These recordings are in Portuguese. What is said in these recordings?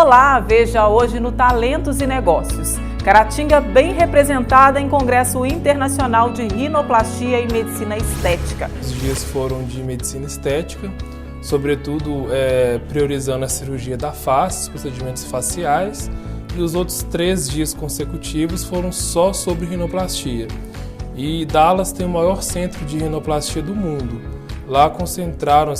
Olá, veja hoje no Talentos e Negócios. Caratinga bem representada em Congresso Internacional de Rinoplastia e Medicina Estética. Os dias foram de medicina estética, sobretudo priorizando a cirurgia da face, os procedimentos faciais, e os outros 3 dias consecutivos foram só sobre rinoplastia. E Dallas tem o maior centro de rinoplastia do mundo. Lá concentraram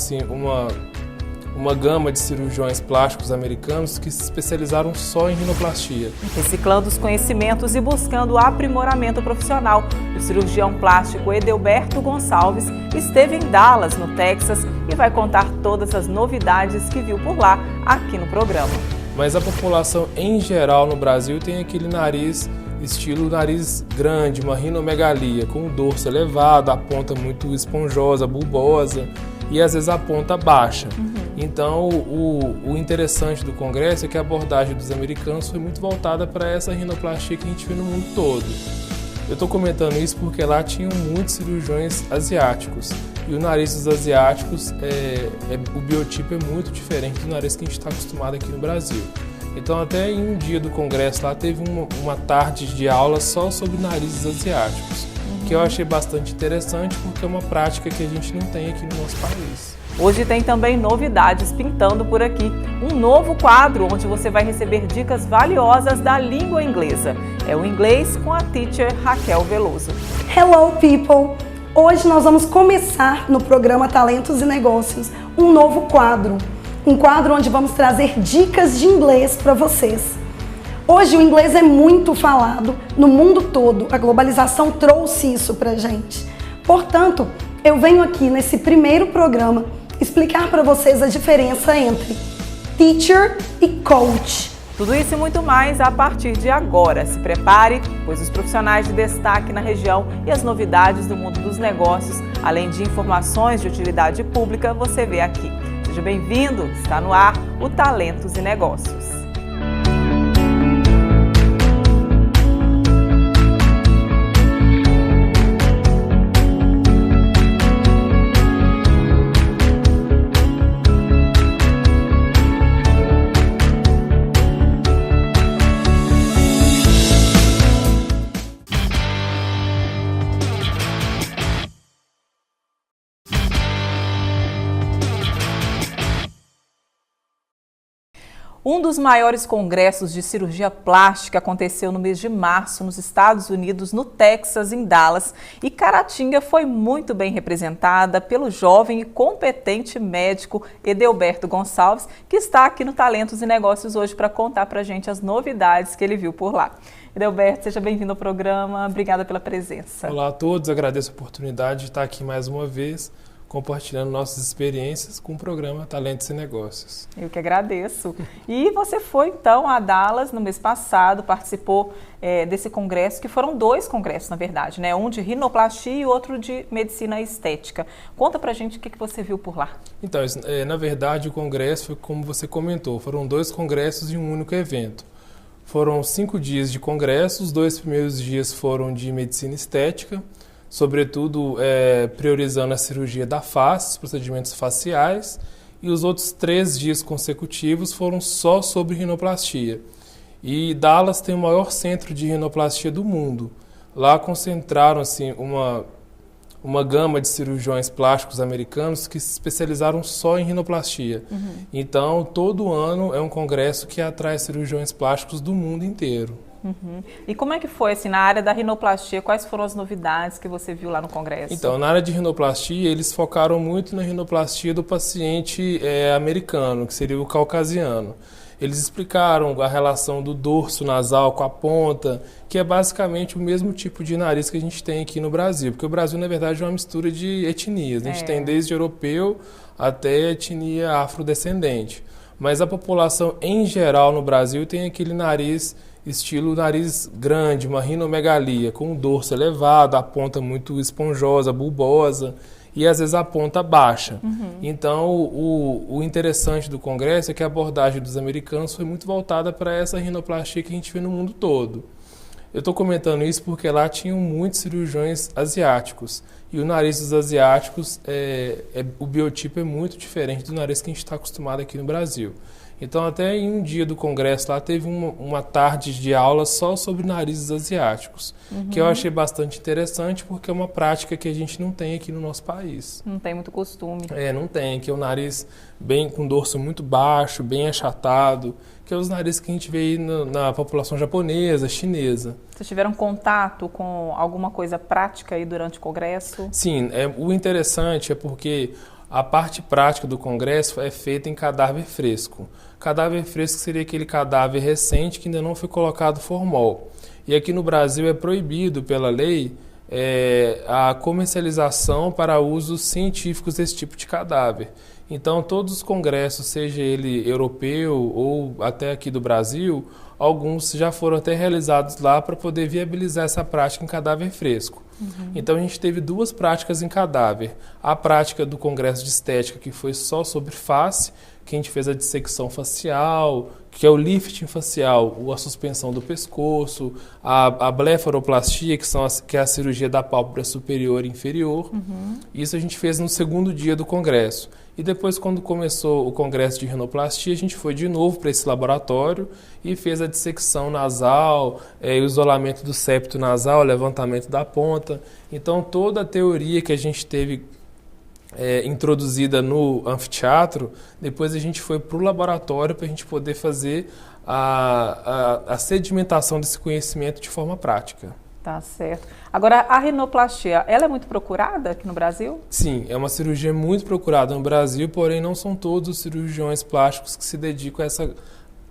uma gama de cirurgiões plásticos americanos que se especializaram só em rinoplastia. Reciclando os conhecimentos e buscando o aprimoramento profissional, o cirurgião plástico Edelberto Gonçalves esteve em Dallas, no Texas, e vai contar todas as novidades que viu por lá, aqui no programa. Mas a população em geral no Brasil tem aquele nariz, estilo nariz grande, uma rinomegalia, com o dorso elevado, a ponta muito esponjosa, bulbosa e às vezes a ponta baixa. Então, o interessante do congresso é que a abordagem dos americanos foi muito voltada para essa rinoplastia que a gente vê no mundo todo. Eu estou comentando isso porque lá tinham muitos cirurgiões asiáticos. E o nariz dos asiáticos, o biotipo é muito diferente do nariz que a gente está acostumado aqui no Brasil. Então, até em um dia do congresso lá, teve uma tarde de aula só sobre narizes asiáticos, que eu achei bastante interessante porque é uma prática que a gente não tem aqui no nosso país. Hoje tem também novidades pintando por aqui. Um novo quadro onde você vai receber dicas valiosas da língua inglesa. É o Inglês com a teacher Raquel Veloso. Hello, people! Hoje nós vamos começar no programa Talentos e Negócios um novo quadro. Um quadro onde vamos trazer dicas de inglês para vocês. Hoje o inglês é muito falado no mundo todo. A globalização trouxe isso pra gente. Portanto, eu venho aqui nesse primeiro programa explicar para vocês a diferença entre teacher e coach. Tudo isso e muito mais a partir de agora. Se prepare, pois os profissionais de destaque na região e as novidades do mundo dos negócios, além de informações de utilidade pública, você vê aqui. Seja bem-vindo, está no ar o Talentos e Negócios. Um dos maiores congressos de cirurgia plástica aconteceu no mês de março nos Estados Unidos, no Texas, em Dallas, e Caratinga foi muito bem representada pelo jovem e competente médico Edelberto Gonçalves, que está aqui no Talentos e Negócios hoje para contar para a gente as novidades que ele viu por lá. Edelberto, seja bem-vindo ao programa, obrigada pela presença. Olá a todos, agradeço a oportunidade de estar aqui mais uma vez, compartilhando nossas experiências com o programa Talentos e Negócios. Eu que agradeço. E você foi, então, a Dallas no mês passado, participou desse congresso, que foram 2 congressos, na verdade, né? Um de rinoplastia e outro de medicina estética. Conta pra gente o que você viu por lá. Então, na verdade, o congresso foi como você comentou, foram 2 congressos em um único evento. Foram 5 dias de congresso, os 2 primeiros dias foram de medicina estética, sobretudo priorizando a cirurgia da face, os procedimentos faciais, e os outros 3 dias consecutivos foram só sobre rinoplastia. E Dallas tem o maior centro de rinoplastia do mundo. Lá concentraram uma gama de cirurgiões plásticos americanos que se especializaram só em rinoplastia. Então, todo ano é um congresso que atrai cirurgiões plásticos do mundo inteiro. E como é que foi, assim, na área da rinoplastia, quais foram as novidades que você viu lá no congresso? Então, na área de rinoplastia, eles focaram muito na rinoplastia do paciente americano, que seria o caucasiano. Eles explicaram a relação do dorso nasal com a ponta, que é basicamente o mesmo tipo de nariz que a gente tem aqui no Brasil, porque o Brasil, na verdade, é uma mistura de etnias. A gente tem desde europeu até etnia afrodescendente. Mas a população, em geral, no Brasil, tem aquele nariz, estilo nariz grande, uma rinomegalia, com o dorso elevado, a ponta muito esponjosa, bulbosa e às vezes a ponta baixa. Então, o interessante do congresso é que a abordagem dos americanos foi muito voltada para essa rinoplastia que a gente vê no mundo todo. Eu estou comentando isso porque lá tinham muitos cirurgiões asiáticos. E o nariz dos asiáticos, o biotipo é muito diferente do nariz que a gente está acostumado aqui no Brasil. Então, até em um dia do congresso lá, teve uma tarde de aula só sobre narizes asiáticos, que eu achei bastante interessante, porque é uma prática que a gente não tem aqui no nosso país. Não tem muito costume. Não tem. Aqui é o nariz bem com dorso muito baixo, bem achatado, que é os narizes que a gente vê aí na população japonesa, chinesa. Vocês tiveram contato com alguma coisa prática aí durante o congresso? Sim, o interessante é porque a parte prática do congresso é feita em cadáver fresco. Cadáver fresco seria aquele cadáver recente que ainda não foi colocado formol. E aqui no Brasil é proibido pela lei a comercialização para usos científicos desse tipo de cadáver. Então, todos os congressos, seja ele europeu ou até aqui do Brasil, alguns já foram até realizados lá para poder viabilizar essa prática em cadáver fresco. Então, a gente teve duas práticas em cadáver. A prática do congresso de estética, que foi só sobre face, que a gente fez a dissecção facial, que é o lifting facial, a suspensão do pescoço, a blefaroplastia, que é a cirurgia da pálpebra superior e inferior. Isso a gente fez no segundo dia do congresso. E depois, quando começou o congresso de rinoplastia, a gente foi de novo para esse laboratório e fez a dissecção nasal, o isolamento do septo nasal, levantamento da ponta. Então, toda a teoria que a gente teve introduzida no anfiteatro, depois a gente foi para o laboratório para a gente poder fazer a sedimentação desse conhecimento de forma prática. Tá certo. Agora, a rinoplastia, ela é muito procurada aqui no Brasil? Sim, é uma cirurgia muito procurada no Brasil, porém não são todos os cirurgiões plásticos que se dedicam a essa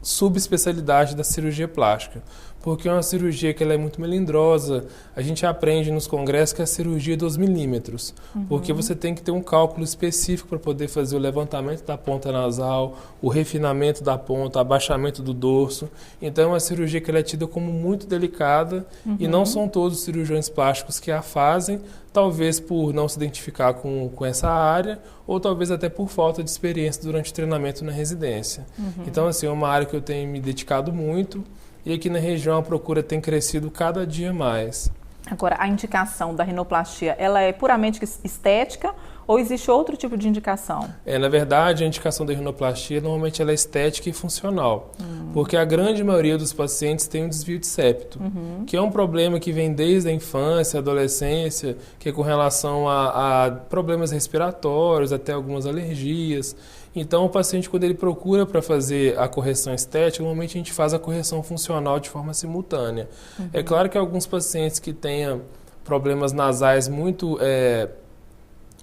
subespecialidade da cirurgia plástica, porque é uma cirurgia que ela é muito melindrosa. A gente aprende nos congressos que é a cirurgia dos milímetros, porque você tem que ter um cálculo específico para poder fazer o levantamento da ponta nasal, o refinamento da ponta, abaixamento do dorso. Então é uma cirurgia que ela é tida como muito delicada e não são todos os cirurgiões plásticos que a fazem, talvez por não se identificar com essa área ou talvez até por falta de experiência durante o treinamento na residência. Então, assim, é uma área que eu tenho me dedicado muito e aqui na região a procura tem crescido cada dia mais. Agora, a indicação da rinoplastia, ela é puramente estética ou existe outro tipo de indicação? Na verdade, a indicação da rinoplastia normalmente ela é estética e funcional, porque a grande maioria dos pacientes tem um desvio de septo, que é um problema que vem desde a infância, adolescência, que é com relação a problemas respiratórios, até algumas alergias. Então, o paciente, quando ele procura para fazer a correção estética, normalmente a gente faz a correção funcional de forma simultânea. É claro que alguns pacientes que tenham problemas nasais muito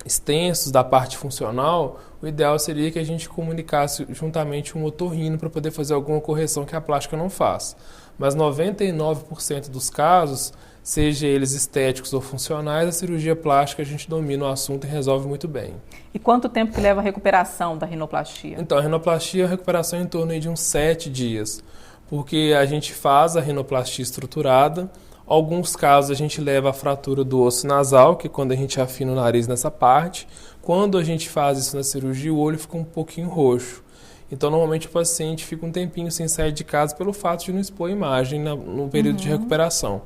extensos da parte funcional, o ideal seria que a gente comunicasse juntamente um otorrino para poder fazer alguma correção que a plástica não faz. Mas 99% dos casos, seja eles estéticos ou funcionais, a cirurgia plástica a gente domina o assunto e resolve muito bem. E quanto tempo que leva a recuperação da rinoplastia? Então, a rinoplastia é a recuperação em torno de uns 7 dias, porque a gente faz a rinoplastia estruturada. Alguns casos a gente leva a fratura do osso nasal, que é quando a gente afina o nariz nessa parte. Quando a gente faz isso na cirurgia, o olho fica um pouquinho roxo. Então, normalmente o paciente fica um tempinho sem sair de casa pelo fato de não expor a imagem no período de recuperação.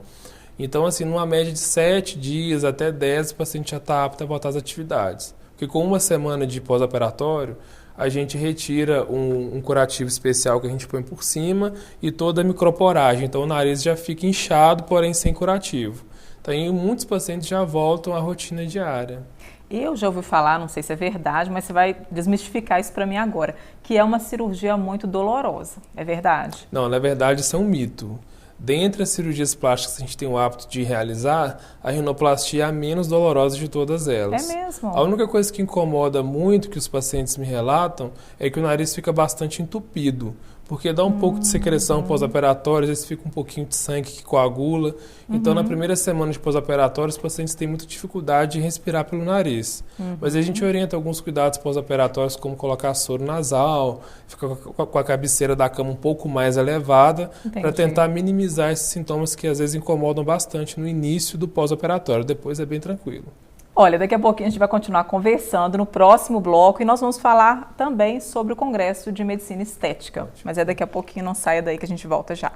Então, assim, numa média de 7 dias até 10, o paciente já está apto a voltar às atividades. Porque com uma semana de pós-operatório, a gente retira um curativo especial que a gente põe por cima e toda a microporagem. Então, o nariz já fica inchado, porém sem curativo. Então, muitos pacientes já voltam à rotina diária. Eu já ouvi falar, não sei se é verdade, mas você vai desmistificar isso para mim agora, que é uma cirurgia muito dolorosa. É verdade? Não, na verdade, isso é um mito. Dentre as cirurgias plásticas que a gente tem o hábito de realizar, a rinoplastia é a menos dolorosa de todas elas. É mesmo? A única coisa que incomoda muito, que os pacientes me relatam, é que o nariz fica bastante entupido, porque dá um pouco de secreção pós-operatória, às vezes fica um pouquinho de sangue que coagula. Então, na primeira semana de pós-operatório, os pacientes têm muita dificuldade de respirar pelo nariz. Mas a gente orienta alguns cuidados pós-operatórios, como colocar soro nasal, ficar com a cabeceira da cama um pouco mais elevada, para tentar minimizar esses sintomas que às vezes incomodam bastante no início do pós-operatório. Depois é bem tranquilo. Olha, daqui a pouquinho a gente vai continuar conversando no próximo bloco e nós vamos falar também sobre o Congresso de Medicina Estética. Mas é daqui a pouquinho, não saia daí que a gente volta já.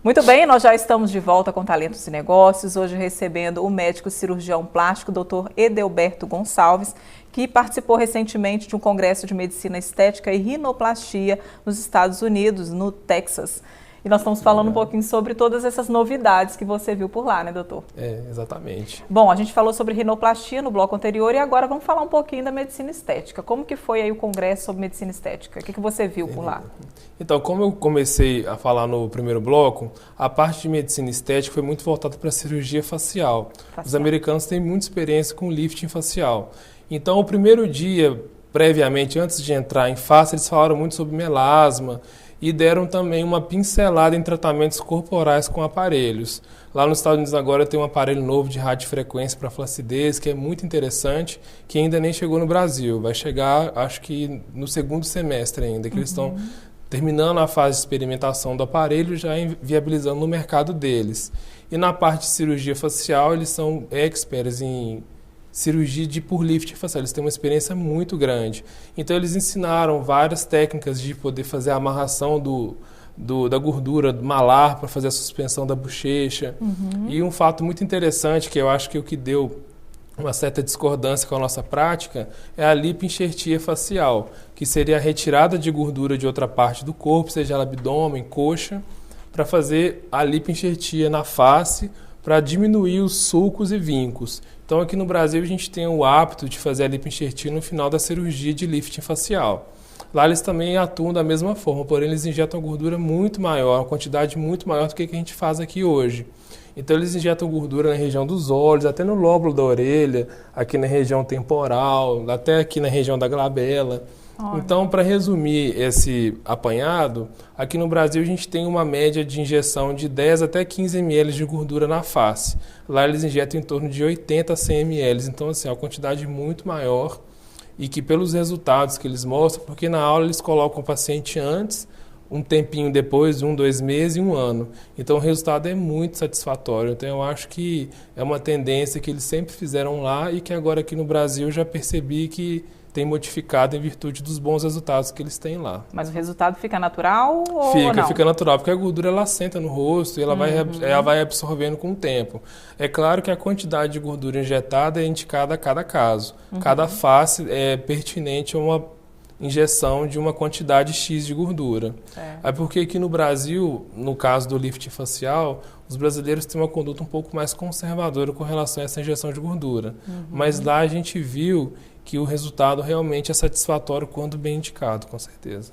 Muito bem, nós já estamos de volta com Talentos e Negócios, hoje recebendo o médico cirurgião plástico, Dr. Edelberto Gonçalves, que participou recentemente de um congresso de medicina estética e rinoplastia nos Estados Unidos, no Texas. E nós estamos falando um pouquinho sobre todas essas novidades que você viu por lá, né, doutor? Exatamente. Bom, a gente falou sobre rinoplastia no bloco anterior e agora vamos falar um pouquinho da medicina estética. Como que foi aí o congresso sobre medicina estética? O que você viu por lá? Então, como eu comecei a falar no primeiro bloco, a parte de medicina estética foi muito voltada para a cirurgia facial. Os americanos têm muita experiência com lifting facial. Então, o primeiro dia, previamente, antes de entrar em face, eles falaram muito sobre melasma, e deram também uma pincelada em tratamentos corporais com aparelhos. Lá nos Estados Unidos agora tem um aparelho novo de radiofrequência para flacidez, que é muito interessante, que ainda nem chegou no Brasil. Vai chegar, acho que no segundo semestre ainda, que eles estão terminando a fase de experimentação do aparelho, já viabilizando no mercado deles. E na parte de cirurgia facial, eles são experts em cirurgia por lifting facial, eles têm uma experiência muito grande. Então eles ensinaram várias técnicas de poder fazer a amarração da gordura do malar para fazer a suspensão da bochecha. E um fato muito interessante, que eu acho que o que deu uma certa discordância com a nossa prática, é a lipoenxertia facial, que seria a retirada de gordura de outra parte do corpo, seja ela abdômen, coxa, para fazer a lipoenxertia na face, para diminuir os sulcos e vincos. Então aqui no Brasil a gente tem o hábito de fazer a lipoenxertia no final da cirurgia de lifting facial. Lá eles também atuam da mesma forma, porém eles injetam gordura muito maior, uma quantidade muito maior do que a gente faz aqui hoje. Então eles injetam gordura na região dos olhos, até no lóbulo da orelha, aqui na região temporal, até aqui na região da glabela. Então, para resumir esse apanhado, aqui no Brasil a gente tem uma média de injeção de 10 até 15 ml de gordura na face. Lá eles injetam em torno de 80 a 100 ml, então assim, é uma quantidade muito maior e que pelos resultados que eles mostram, porque na aula eles colocam o paciente antes, um tempinho depois, 1, 2 meses e 1 ano. Então o resultado é muito satisfatório. Então eu acho que é uma tendência que eles sempre fizeram lá e que agora aqui no Brasil eu já percebi que tem modificado em virtude dos bons resultados que eles têm lá. Mas o resultado fica natural ou não? Fica natural, porque a gordura ela assenta no rosto e ela vai absorvendo com o tempo. É claro que a quantidade de gordura injetada é indicada a cada caso. Cada face é pertinente a uma injeção de uma quantidade X de gordura. É porque aqui no Brasil, no caso do lifting facial, os brasileiros têm uma conduta um pouco mais conservadora com relação a essa injeção de gordura. Mas lá a gente viu que o resultado realmente é satisfatório quando bem indicado, com certeza.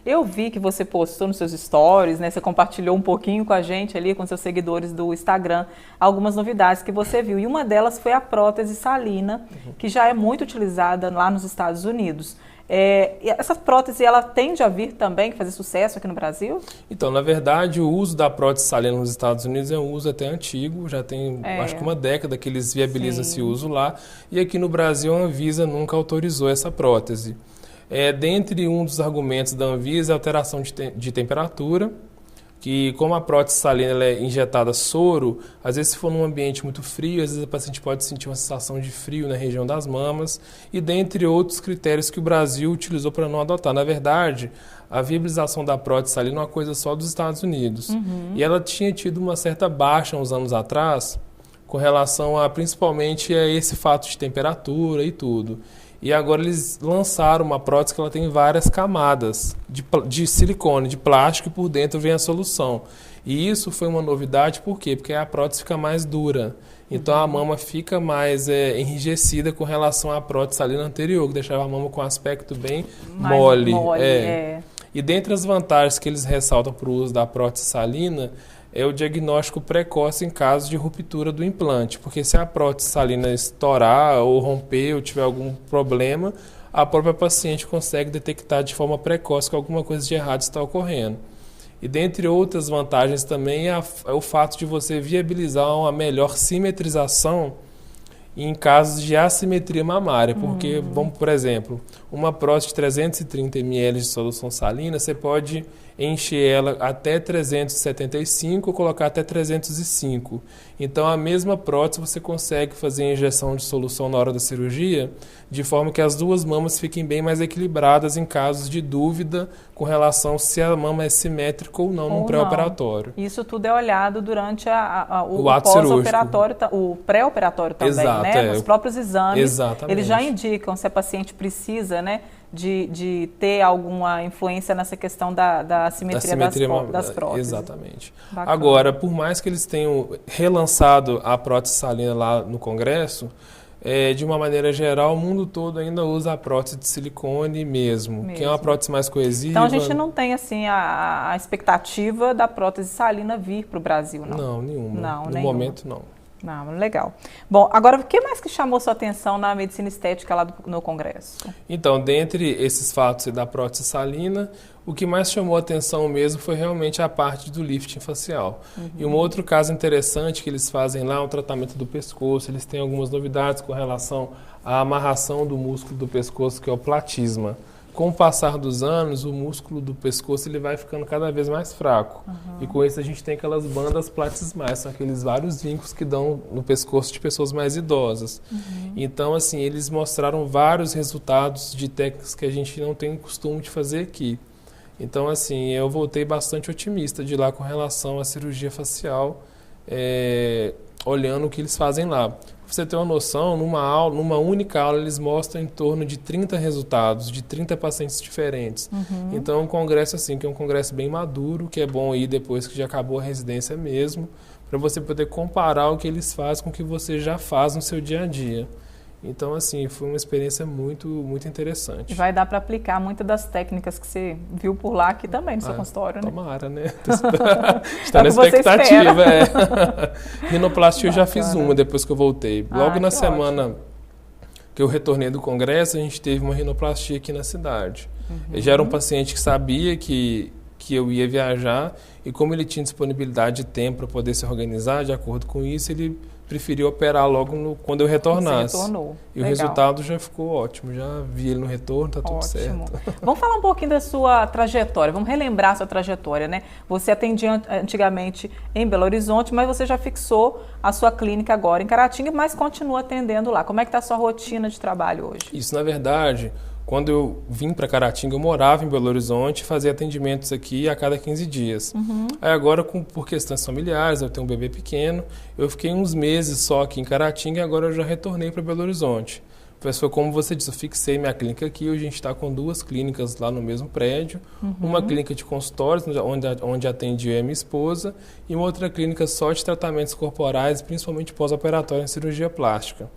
Eu vi que você postou nos seus stories, né? Você compartilhou um pouquinho com a gente ali, com seus seguidores do Instagram, algumas novidades que você viu. E uma delas foi a prótese salina, que já é muito utilizada lá nos Estados Unidos. E essa prótese, ela tende a vir também fazer sucesso aqui no Brasil? Então, na verdade, o uso da prótese salina nos Estados Unidos é um uso até antigo, já tem acho que uma década que eles viabilizam esse uso lá, e aqui no Brasil a Anvisa nunca autorizou essa prótese. Dentre um dos argumentos da Anvisa é a alteração de temperatura, que como a prótese salina ela é injetada soro, às vezes se for num ambiente muito frio, às vezes a paciente pode sentir uma sensação de frio na região das mamas, e dentre outros critérios que o Brasil utilizou para não adotar. Na verdade, a viabilização da prótese salina é uma coisa só dos Estados Unidos. E ela tinha tido uma certa baixa uns anos atrás, com relação a principalmente a esse fato de temperatura e tudo. E agora eles lançaram uma prótese que ela tem várias camadas de silicone, de plástico, e por dentro vem a solução. E isso foi uma novidade, por quê? Porque a prótese fica mais dura. Então a mama fica mais enrijecida com relação à prótese salina anterior, que deixava a mama com um aspecto bem mole. E dentre as vantagens que eles ressaltam para o uso da prótese salina, é o diagnóstico precoce em caso de ruptura do implante, porque se a prótese salina estourar ou romper ou tiver algum problema, a própria paciente consegue detectar de forma precoce que alguma coisa de errado está ocorrendo. E dentre outras vantagens também é o fato de você viabilizar uma melhor simetrização em casos de assimetria mamária, porque, vamos por exemplo, uma prótese de 330 ml de solução salina, você pode encher ela até 375 ou colocar até 305. Então, a mesma prótese você consegue fazer a injeção de solução na hora da cirurgia, de forma que as duas mamas fiquem bem mais equilibradas em casos de dúvida com relação se a mama é simétrica ou não no pré-operatório. Isso tudo é olhado durante o ato pós-operatório, o pré-operatório também, exato, né? Nos próprios exames, exatamente. Eles já indicam se a paciente precisa, né, de ter alguma influência nessa questão da simetria das próteses. Exatamente. Bacana. Agora, por mais que eles tenham relançado a prótese salina lá no Congresso, de uma maneira geral, o mundo todo ainda usa a prótese de silicone mesmo, que é uma prótese mais coesiva. Então, a gente não tem assim a expectativa da prótese salina vir para o Brasil, não? Não, nenhuma. Não, no momento, não. Não, legal. Bom, agora, o que mais que chamou sua atenção na medicina estética lá no Congresso? Então, dentre esses fatos da prótese salina, o que mais chamou a atenção mesmo foi realmente a parte do lifting facial. E um outro caso interessante que eles fazem lá é o tratamento do pescoço. Eles têm algumas novidades com relação à amarração do músculo do pescoço, que é o platisma. Com o passar dos anos, o músculo do pescoço ele vai ficando cada vez mais fraco. E com isso a gente tem aquelas bandas platismais, são aqueles vários vincos que dão no pescoço de pessoas mais idosas. Então, assim, eles mostraram vários resultados de técnicas que a gente não tem costume de fazer aqui. Então, assim, eu voltei bastante otimista de lá com relação à cirurgia facial, olhando o que eles fazem lá. Para você ter uma noção, numa única aula, eles mostram em torno de 30 resultados, de 30 pacientes diferentes. Então, é um congresso assim, que é um congresso bem maduro, que é bom ir depois que já acabou a residência mesmo, para você poder comparar o que eles fazem com o que você já faz no seu dia a dia. Então, assim, foi uma experiência muito, muito interessante. E vai dar para aplicar muitas das técnicas que você viu por lá aqui também no seu consultório, né? Tomara, né? Está na expectativa. Rinoplastia eu já fiz uma depois que eu voltei. Logo na semana que eu retornei do congresso, a gente teve uma rinoplastia aqui na cidade. Eu já era um paciente que sabia que eu ia viajar e como ele tinha disponibilidade de tempo para poder se organizar, de acordo com isso, ele preferiu operar logo quando eu retornasse. Você retornou. E o resultado já ficou ótimo. Já vi ele no retorno, tá tudo certo. Vamos falar um pouquinho da sua trajetória. Vamos relembrar a sua trajetória, né? Você atendia antigamente em Belo Horizonte, mas você já fixou a sua clínica agora em Caratinga, mas continua atendendo lá. Como é que está a sua rotina de trabalho hoje? Isso, na verdade, quando eu vim para Caratinga, eu morava em Belo Horizonte e fazia atendimentos aqui a cada 15 dias. Aí agora, por questões familiares, eu tenho um bebê pequeno, eu fiquei uns meses só aqui em Caratinga e agora eu já retornei para Belo Horizonte. Mas foi como você disse, eu fixei minha clínica aqui, hoje a gente está com 2 clínicas lá no mesmo prédio, uma clínica de consultórios, onde atendi eu e minha esposa, e uma outra clínica só de tratamentos corporais, principalmente pós-operatório em cirurgia plástica.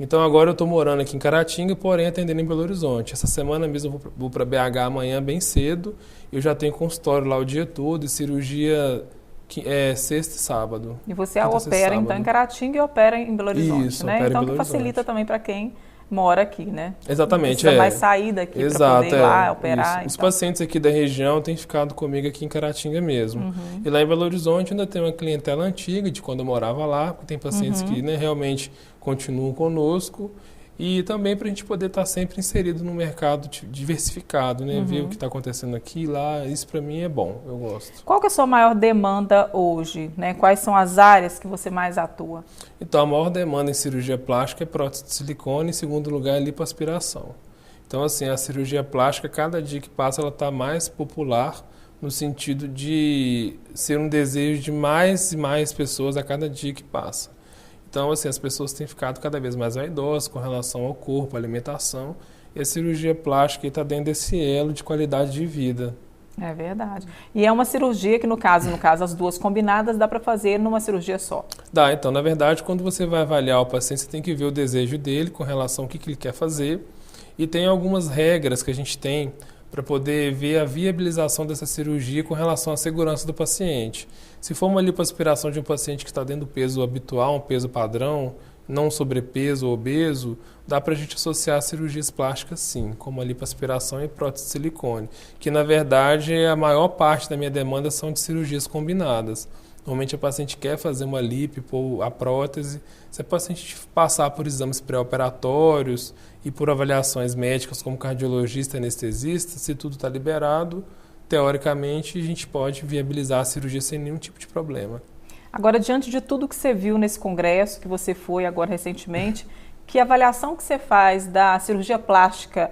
Então agora eu estou morando aqui em Caratinga, porém atendendo em Belo Horizonte. Essa semana mesmo eu vou para BH amanhã bem cedo. Eu já tenho consultório lá o dia todo e cirurgia sexta e sábado. E você opera então em Caratinga e opera em Belo Horizonte, isso, né? Então que facilita também para quem mora aqui, né? Exatamente. Não precisa mais sair daqui para poder ir lá operar. Os pacientes aqui da região têm ficado comigo aqui em Caratinga mesmo. E lá em Belo Horizonte ainda tem uma clientela antiga de quando eu morava lá, porque tem pacientes que realmente continuam conosco. E também para a gente poder estar sempre inserido no mercado diversificado, né? Ver o que está acontecendo aqui e lá, isso para mim é bom, eu gosto. Qual que é a sua maior demanda hoje, né? Quais são as áreas que você mais atua? Então, a maior demanda em cirurgia plástica é prótese de silicone, em segundo lugar é lipoaspiração. Então, assim, a cirurgia plástica, cada dia que passa, ela está mais popular no sentido de ser um desejo de mais e mais pessoas a cada dia que passa. Então, assim, as pessoas têm ficado cada vez mais vaidosas com relação ao corpo, à alimentação, e a cirurgia plástica está dentro desse elo de qualidade de vida. É verdade. E é uma cirurgia que, no caso, as duas combinadas, dá para fazer numa cirurgia só? Dá. Então, na verdade, quando você vai avaliar o paciente, você tem que ver o desejo dele com relação ao que ele quer fazer, e tem algumas regras que a gente tem para poder ver a viabilização dessa cirurgia com relação à segurança do paciente. Se for uma lipoaspiração de um paciente que está dentro do peso habitual, um peso padrão, não sobrepeso ou obeso, dá para a gente associar cirurgias plásticas sim, como a lipoaspiração e prótese de silicone, que na verdade a maior parte da minha demanda são de cirurgias combinadas. Normalmente a paciente quer fazer uma lipo, pôr a prótese. Se a paciente passar por exames pré-operatórios e por avaliações médicas como cardiologista e anestesista, se tudo está liberado, teoricamente, a gente pode viabilizar a cirurgia sem nenhum tipo de problema. Agora, diante de tudo que você viu nesse congresso, que você foi agora recentemente, que avaliação que você faz da cirurgia plástica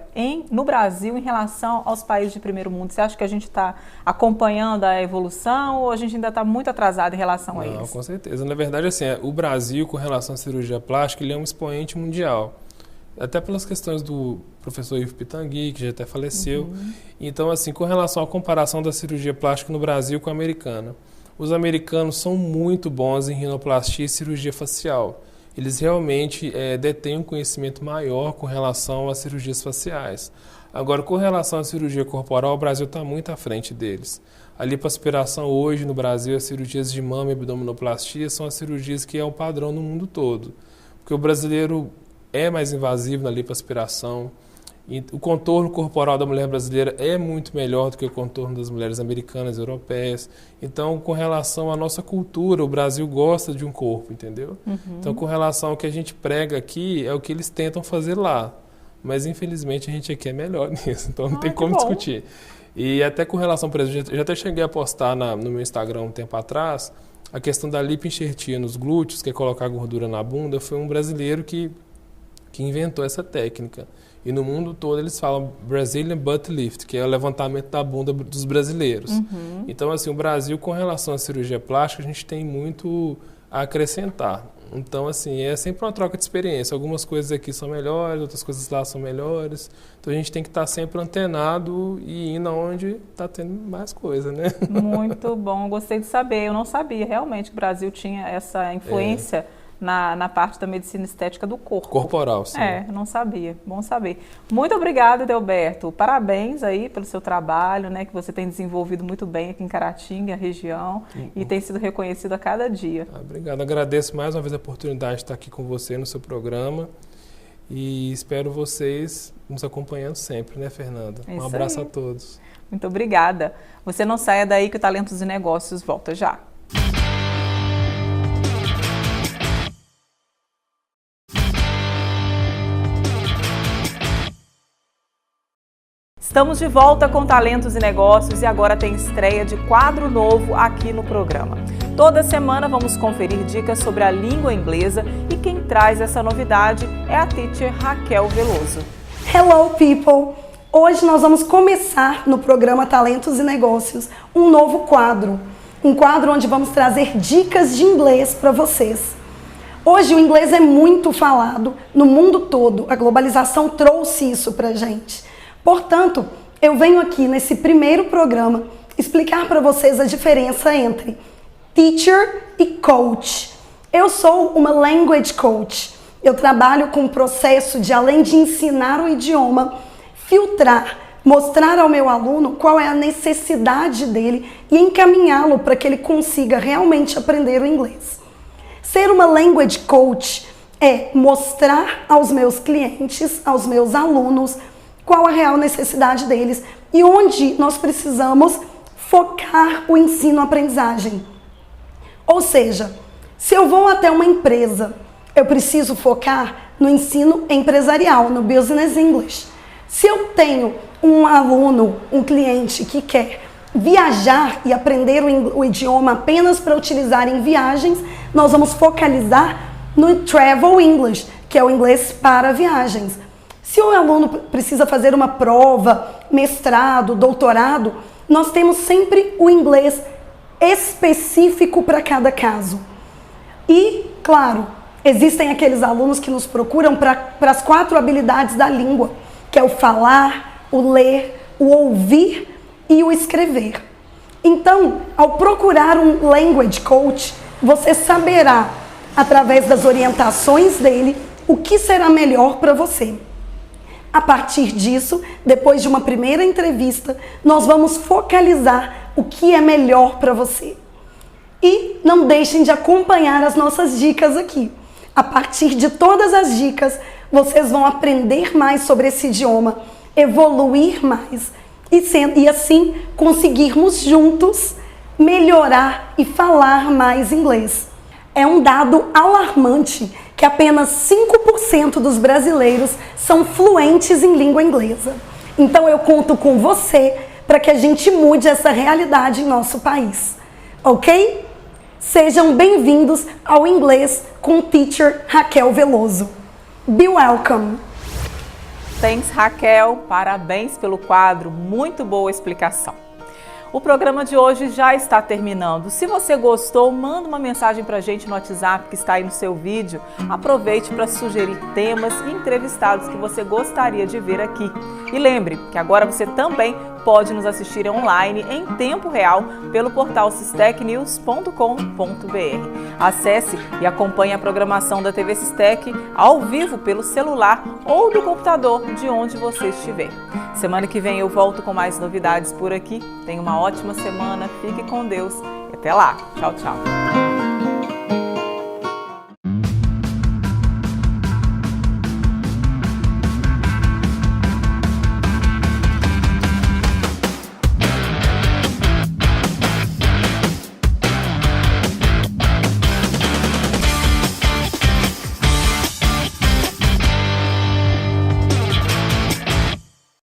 no Brasil em relação aos países de primeiro mundo? Você acha que a gente está acompanhando a evolução ou a gente ainda está muito atrasado em relação a eles? Não, com certeza. Na verdade, assim, o Brasil, com relação à cirurgia plástica, ele é um expoente mundial. Até pelas questões do professor Ivo Pitangui, que já até faleceu. Então, assim, com relação à comparação da cirurgia plástica no Brasil com a americana, os americanos são muito bons em rinoplastia e cirurgia facial. Eles realmente detêm um conhecimento maior com relação às cirurgias faciais. Agora, com relação à cirurgia corporal, o Brasil está muito à frente deles. A lipoaspiração hoje no Brasil, as cirurgias de mama e abdominoplastia são as cirurgias que é o padrão no mundo todo. Porque o brasileiro é mais invasivo na lipoaspiração. E o contorno corporal da mulher brasileira é muito melhor do que o contorno das mulheres americanas e europeias. Então, com relação à nossa cultura, o Brasil gosta de um corpo, entendeu? Então, com relação ao que a gente prega aqui, é o que eles tentam fazer lá. Mas, infelizmente, a gente aqui é melhor nisso, então não tem como discutir. E até com relação, por exemplo, já até cheguei a postar no meu Instagram um tempo atrás, a questão da lipoenxertia nos glúteos, que é colocar gordura na bunda, foi um brasileiro que inventou essa técnica. E no mundo todo eles falam Brazilian Butt Lift, que é o levantamento da bunda dos brasileiros. Então, assim, o Brasil, com relação à cirurgia plástica, a gente tem muito a acrescentar. Então, assim, é sempre uma troca de experiência. Algumas coisas aqui são melhores, outras coisas lá são melhores. Então, a gente tem que estar sempre antenado e indo onde está tendo mais coisa, né? Muito bom, gostei de saber. Eu não sabia realmente que o Brasil tinha essa influência na parte da medicina estética do corpo. Corporal, sim. Não sabia. Bom saber. Muito obrigada, Delberto. Parabéns aí pelo seu trabalho, né, que você tem desenvolvido muito bem aqui em Caratinga, região, e tem sido reconhecido a cada dia. Obrigado. Agradeço mais uma vez a oportunidade de estar aqui com você no seu programa e espero vocês nos acompanhando sempre, né, Fernanda? Um abraço a todos. Muito obrigada. Você não saia daí que o Talentos e Negócios volta já. Estamos de volta com Talentos e Negócios e agora tem estreia de quadro novo aqui no programa. Toda semana vamos conferir dicas sobre a língua inglesa e quem traz essa novidade é a teacher Raquel Veloso. Hello, people! Hoje nós vamos começar no programa Talentos e Negócios um novo quadro. Um quadro onde vamos trazer dicas de inglês para vocês. Hoje o inglês é muito falado no mundo todo. A globalização trouxe isso pra gente. Portanto, eu venho aqui nesse primeiro programa explicar para vocês a diferença entre teacher e coach. Eu sou uma language coach. Eu trabalho com o processo de, além de ensinar o idioma, filtrar, mostrar ao meu aluno qual é a necessidade dele e encaminhá-lo para que ele consiga realmente aprender o inglês. Ser uma language coach é mostrar aos meus clientes, aos meus alunos, qual a real necessidade deles e onde nós precisamos focar o ensino-aprendizagem. Ou seja, se eu vou até uma empresa, eu preciso focar no ensino empresarial, no Business English. Se eu tenho um aluno, um cliente que quer viajar e aprender o idioma apenas para utilizar em viagens, nós vamos focalizar no Travel English, que é o inglês para viagens. Se o aluno precisa fazer uma prova, mestrado, doutorado, nós temos sempre o inglês específico para cada caso. E, claro, existem aqueles alunos que nos procuram para as 4 habilidades da língua, que é o falar, o ler, o ouvir e o escrever. Então, ao procurar um language coach, você saberá, através das orientações dele, o que será melhor para você. A partir disso, depois de uma primeira entrevista, nós vamos focalizar o que é melhor para você. E não deixem de acompanhar as nossas dicas aqui. A partir de todas as dicas, vocês vão aprender mais sobre esse idioma, evoluir mais e assim conseguirmos juntos melhorar e falar mais inglês. É um dado alarmante que apenas 5% dos brasileiros são fluentes em língua inglesa. Então eu conto com você para que a gente mude essa realidade em nosso país. Ok? Sejam bem-vindos ao Inglês com Teacher Raquel Veloso. Be welcome! Thanks, Raquel. Parabéns pelo quadro. Muito boa explicação. O programa de hoje já está terminando. Se você gostou, manda uma mensagem para a gente no WhatsApp que está aí no seu vídeo. Aproveite para sugerir temas e entrevistados que você gostaria de ver aqui. E lembre que agora você também pode nos assistir online em tempo real pelo portal sistecnews.com.br. Acesse e acompanhe a programação da TV Sistec ao vivo pelo celular ou do computador de onde você estiver. Semana que vem eu volto com mais novidades por aqui. Tenha uma ótima semana, fique com Deus e até lá. Tchau, tchau.